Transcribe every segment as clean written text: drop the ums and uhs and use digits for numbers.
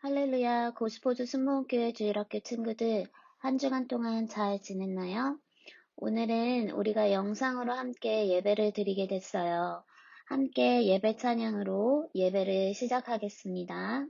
할렐루야, 고스포드 순복음교회 주일학교 친구들, 한 주간 동안 잘 지냈나요? 오늘은 우리가 영상으로 함께 예배를 드리게 됐어요. 함께 예배 찬양으로 예배를 시작하겠습니다.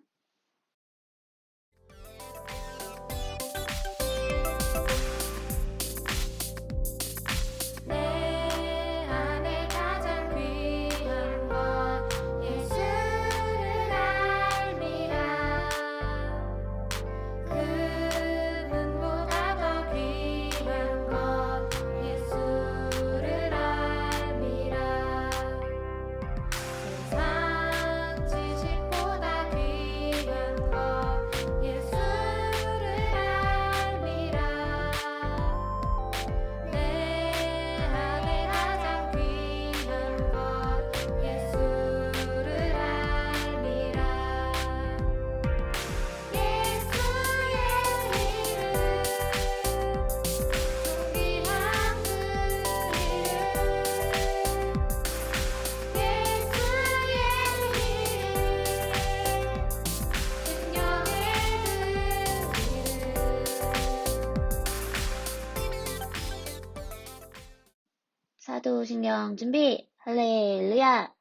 사도신경 준비, 할렐루야!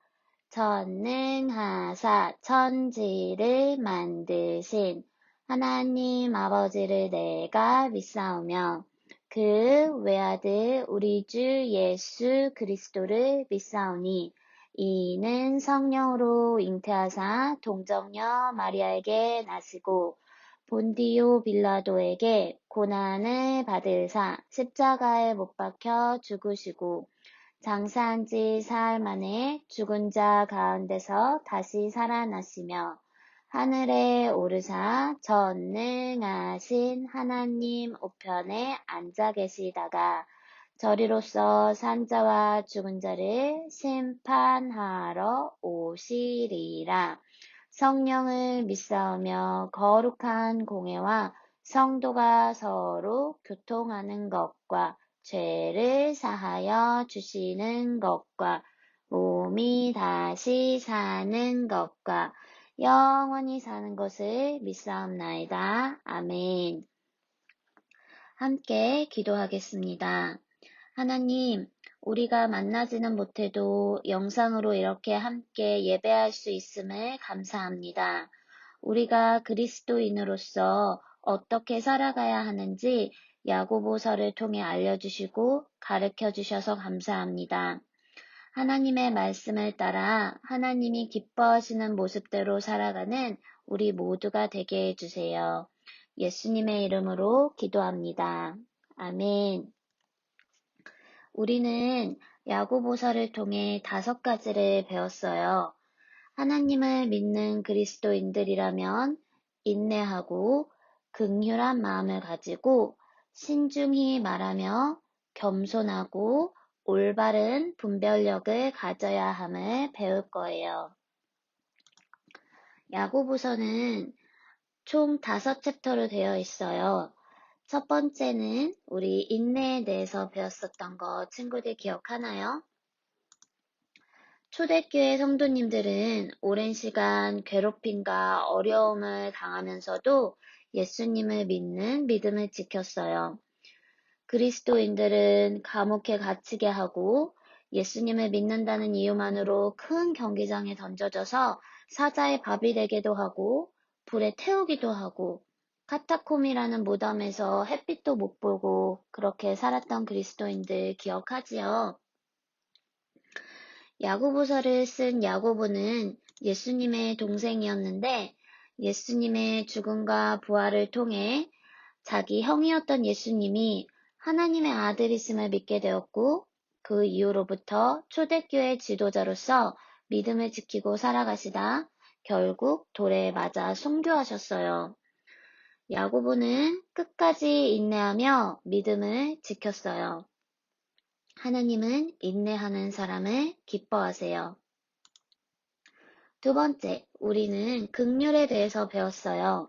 전능하사 천지를 만드신 하나님 아버지를 내가 믿사오며 그 외아들 우리 주 예수 그리스도를 믿사오니 이는 성령으로 잉태하사 동정녀 마리아에게 나시고 본디오 빌라도에게 고난을 받으사 십자가에 못 박혀 죽으시고 장사한 지 사흘 만에 죽은 자 가운데서 다시 살아나시며 하늘에 오르사 전능하신 하나님 우편에 앉아 계시다가 저리로서 산자와 죽은 자를 심판하러 오시리라. 성령을 믿사오며 거룩한 공회와 성도가 서로 교통하는 것과 죄를 사하여 주시는 것과 몸이 다시 사는 것과 영원히 사는 것을 믿사옵나이다. 아멘. 함께 기도하겠습니다. 하나님, 우리가 만나지는 못해도 영상으로 이렇게 함께 예배할 수 있음을 감사합니다. 우리가 그리스도인으로서 어떻게 살아가야 하는지 야고보서를 통해 알려주시고 가르쳐 주셔서 감사합니다. 하나님의 말씀을 따라 하나님이 기뻐하시는 모습대로 살아가는 우리 모두가 되게 해주세요. 예수님의 이름으로 기도합니다. 아멘. 우리는 야고보서를 통해 5가지를 배웠어요. 하나님을 믿는 그리스도인들이라면 인내하고 긍휼한 마음을 가지고 신중히 말하며 겸손하고 올바른 분별력을 가져야 함을 배울 거예요. 야고보서는 총 5챕터로 되어 있어요. 첫 번째는 우리 인내에 대해서 배웠었던 거 친구들 기억하나요? 초대교회 성도님들은 오랜 시간 괴롭힘과 어려움을 당하면서도 예수님을 믿는 믿음을 지켰어요. 그리스도인들은 감옥에 갇히게 하고 예수님을 믿는다는 이유만으로 큰 경기장에 던져져서 사자의 밥이 되기도 하고 불에 태우기도 하고 카타콤이라는 무덤에서 햇빛도 못 보고 그렇게 살았던 그리스도인들 기억하지요? 야고보서를 쓴 야고보는 예수님의 동생이었는데 예수님의 죽음과 부활을 통해 자기 형이었던 예수님이 하나님의 아들이심을 믿게 되었고 그 이후로부터 초대교회 지도자로서 믿음을 지키고 살아가시다 결국 돌에 맞아 순교하셨어요. 야고보는 끝까지 인내하며 믿음을 지켰어요. 하나님은 인내하는 사람을 기뻐하세요. 두 번째, 우리는 긍휼에 대해서 배웠어요.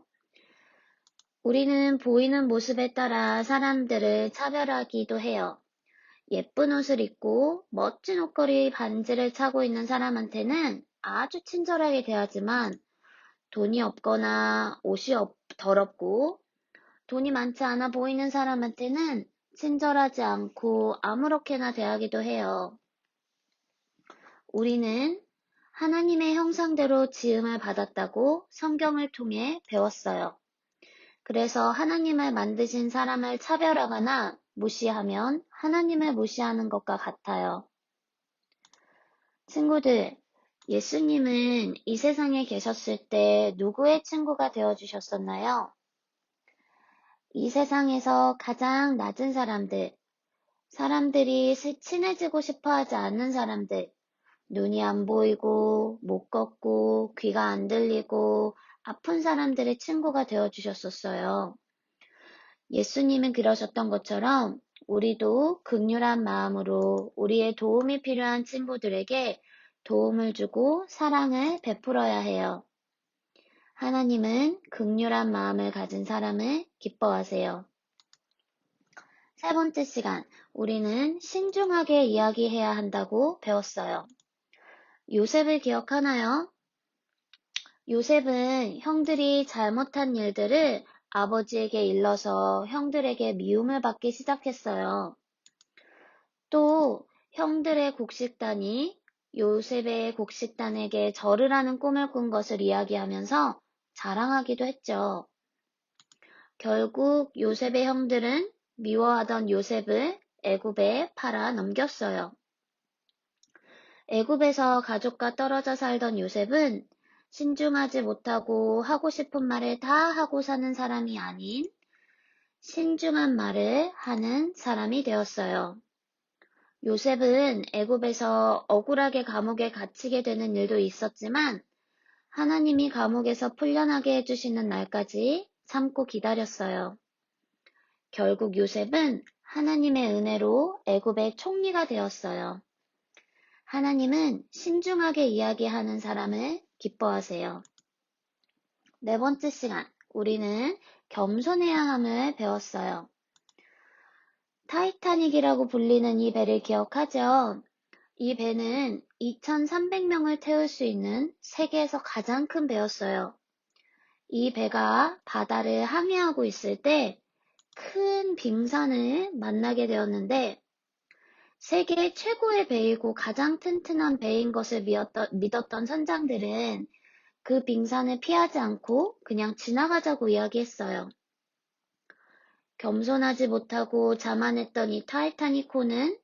우리는 보이는 모습에 따라 사람들을 차별하기도 해요. 예쁜 옷을 입고 멋진 옷걸이 반지를 차고 있는 사람한테는 아주 친절하게 대하지만 돈이 없거나 옷이 더럽고 돈이 많지 않아 보이는 사람한테는 친절하지 않고 아무렇게나 대하기도 해요. 우리는 하나님의 형상대로 지음을 받았다고 성경을 통해 배웠어요. 그래서 하나님을 만드신 사람을 차별하거나 무시하면 하나님을 무시하는 것과 같아요. 친구들, 예수님은 이 세상에 계셨을 때 누구의 친구가 되어주셨었나요? 이 세상에서 가장 낮은 사람들, 사람들이 친해지고 싶어 하지 않는 사람들, 눈이 안 보이고, 못 걷고, 귀가 안 들리고, 아픈 사람들의 친구가 되어주셨었어요. 예수님은 그러셨던 것처럼 우리도 긍휼한 마음으로 우리의 도움이 필요한 친구들에게 도움을 주고 사랑을 베풀어야 해요. 하나님은 긍휼한 마음을 가진 사람을 기뻐하세요. 세 번째 시간, 우리는 신중하게 이야기해야 한다고 배웠어요. 요셉을 기억하나요? 요셉은 형들이 잘못한 일들을 아버지에게 일러서 형들에게 미움을 받기 시작했어요. 또 형들의 곡식단이 요셉의 곡식단에게 절을 하는 꿈을 꾼 것을 이야기하면서 자랑하기도 했죠. 결국 요셉의 형들은 미워하던 요셉을 애굽에 팔아 넘겼어요. 애굽에서 가족과 떨어져 살던 요셉은 신중하지 못하고 하고 싶은 말을 다 하고 사는 사람이 아닌 신중한 말을 하는 사람이 되었어요. 요셉은 애굽에서 억울하게 감옥에 갇히게 되는 일도 있었지만 하나님이 감옥에서 풀려나게 해주시는 날까지 참고 기다렸어요. 결국 요셉은 하나님의 은혜로 애굽의 총리가 되었어요. 하나님은 신중하게 이야기하는 사람을 기뻐하세요. 네 번째 시간, 우리는 겸손해야 함을 배웠어요. 타이타닉이라고 불리는 이 배를 기억하죠? 이 배는 2,300명을 태울 수 있는 세계에서 가장 큰 배였어요. 이 배가 바다를 항해하고 있을 때 큰 빙산을 만나게 되었는데 세계 최고의 배이고 가장 튼튼한 배인 것을 믿었던 선장들은 그 빙산을 피하지 않고 그냥 지나가자고 이야기했어요. 겸손하지 못하고 자만했던 이 타이타닉호는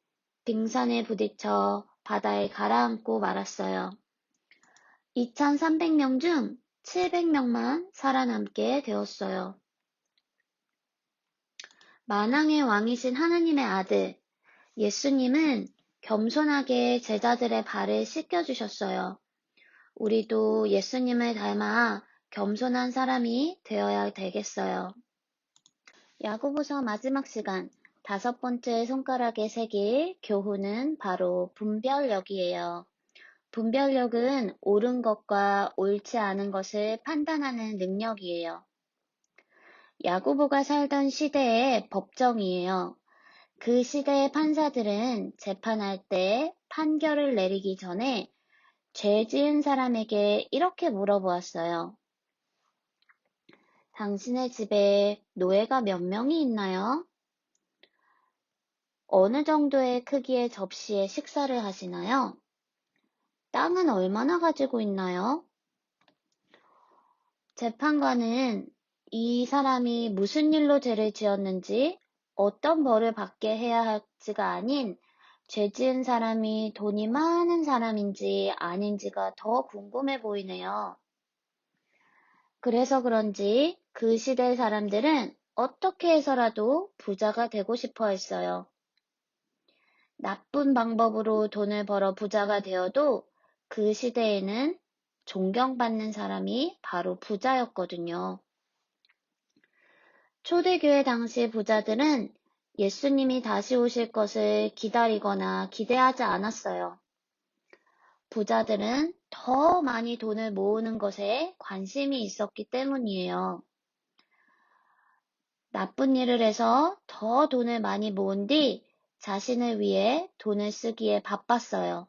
빙산에 부딪혀 바다에 가라앉고 말았어요. 2,300명 중 700명만 살아남게 되었어요. 만왕의 왕이신 하느님의 아들, 예수님은 겸손하게 제자들의 발을 씻겨주셨어요. 우리도 예수님을 닮아 겸손한 사람이 되어야 되겠어요. 야고보서 마지막 시간, 5번째 손가락에 새길 교훈은 바로 분별력이에요. 분별력은 옳은 것과 옳지 않은 것을 판단하는 능력이에요. 야고보가 살던 시대의 법정이에요. 그 시대의 판사들은 재판할 때 판결을 내리기 전에 죄 지은 사람에게 이렇게 물어보았어요. 당신의 집에 노예가 몇 명이 있나요? 어느 정도의 크기의 접시에 식사를 하시나요? 땅은 얼마나 가지고 있나요? 재판관은 이 사람이 무슨 일로 죄를 지었는지 어떤 벌을 받게 해야 할지가 아닌 죄 지은 사람이 돈이 많은 사람인지 아닌지가 더 궁금해 보이네요. 그래서 그런지 그 시대 사람들은 어떻게 해서라도 부자가 되고 싶어 했어요. 나쁜 방법으로 돈을 벌어 부자가 되어도 그 시대에는 존경받는 사람이 바로 부자였거든요. 초대교회 당시 부자들은 예수님이 다시 오실 것을 기다리거나 기대하지 않았어요. 부자들은 더 많이 돈을 모으는 것에 관심이 있었기 때문이에요. 나쁜 일을 해서 더 돈을 많이 모은 뒤 자신을 위해 돈을 쓰기에 바빴어요.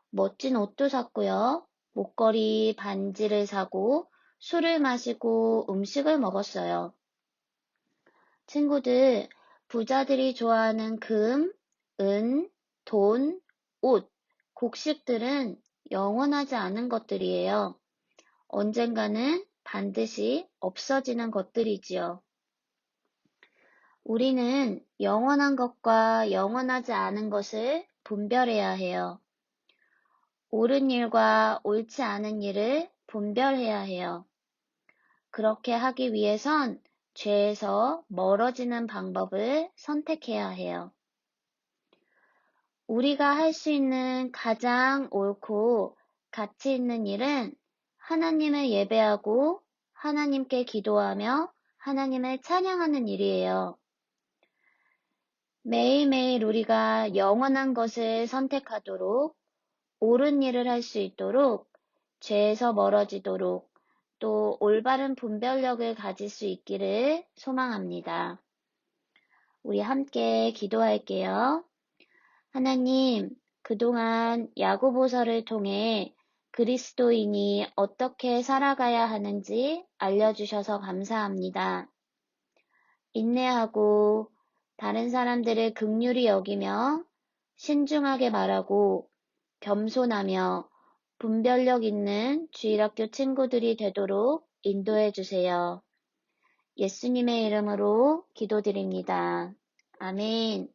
멋진 옷도 샀고요. 목걸이, 반지를 사고 술을 마시고 음식을 먹었어요. 친구들, 부자들이 좋아하는 금, 은, 돈, 옷, 곡식들은 영원하지 않은 것들이에요. 언젠가는 반드시 없어지는 것들이지요. 우리는 영원한 것과 영원하지 않은 것을 분별해야 해요. 옳은 일과 옳지 않은 일을 분별해야 해요. 그렇게 하기 위해선 죄에서 멀어지는 방법을 선택해야 해요. 우리가 할 수 있는 가장 옳고 가치 있는 일은 하나님을 예배하고 하나님께 기도하며 하나님을 찬양하는 일이에요. 매일매일 우리가 영원한 것을 선택하도록 옳은 일을 할 수 있도록 죄에서 멀어지도록 또 올바른 분별력을 가질 수 있기를 소망합니다. 우리 함께 기도할게요. 하나님, 그동안 야고보서를 통해 그리스도인이 어떻게 살아가야 하는지 알려주셔서 감사합니다. 인내하고 다른 사람들을 긍휼히 여기며 신중하게 말하고 겸손하며 분별력 있는 주일학교 친구들이 되도록 인도해 주세요. 예수님의 이름으로 기도드립니다. 아멘.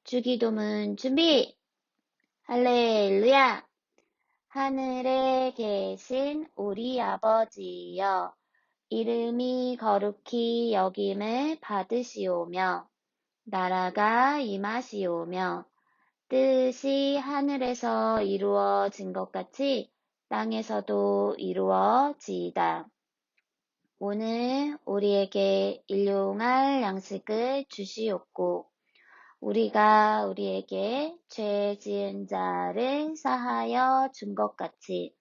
주기도문 준비! 할렐루야! 하늘에 계신 우리 아버지여, 이름이 거룩히 여김을 받으시오며, 나라가 임하시오며, 뜻이 하늘에서 이루어진 것 같이 땅에서도 이루어지이다. 오늘 우리에게 일용할 양식을 주시옵고, 우리가 우리에게 죄 지은 자를 사하여 준 것 같이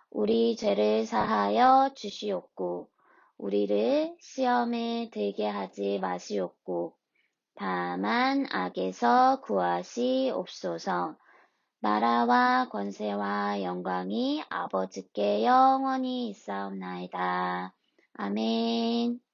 우리 죄를 사하여 주시옵고, 우리를 시험에 들게 하지 마시옵고, 다만 악에서 구하시옵소서. 나라와 권세와 영광이 아버지께 영원히 있사옵나이다. 아멘.